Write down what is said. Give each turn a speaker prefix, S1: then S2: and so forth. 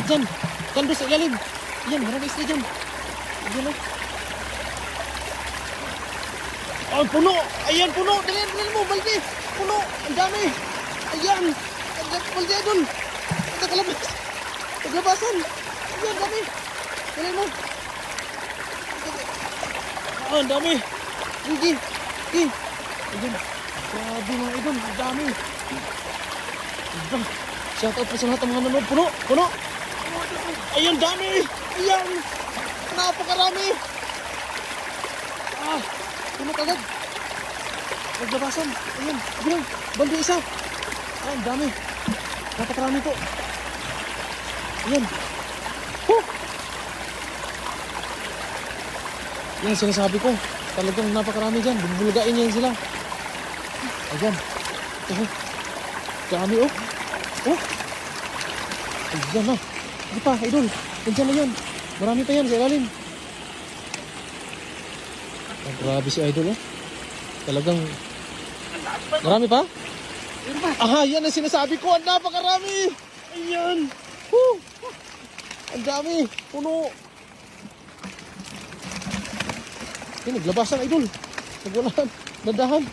S1: Dyan. Dyan doon sa ilalim. Ayan, marami isda dyan. Ayan o. Oh, puno. Ayan, puno. Dali mo, balde. Puno. Ang dami. Ayan. Balde idol. Naglabasan. Ayan, dami. Dali mo. Ah, ang dami. Sige. Ayan. Grabe mga idol. Ang dami. Shoutout po sa lahat ng mga nanonood. Puno. Ayan, dami. Ayan. Napakarami. Ah, puno kagad. Naglabasan. Ayan. Bilang. Balde isa. Ah, ang dami. Napakarami po. Ayan. Yan sinasabi ko. Talagang napakarami dyan. Bubulgain yan sila. Ayan. Dami oh. Ayan na. Hindi pa, idol. Nandiyan na yan. Marami pa yan sa ilalim. Oh, grabe si idol oh. Talagang marami pa? Aha, yan ang sinasabi ko. Ang napakarami. Ayan. Ang dami. Puno. Naglabasan idol. Nagwalaan. Nadahan.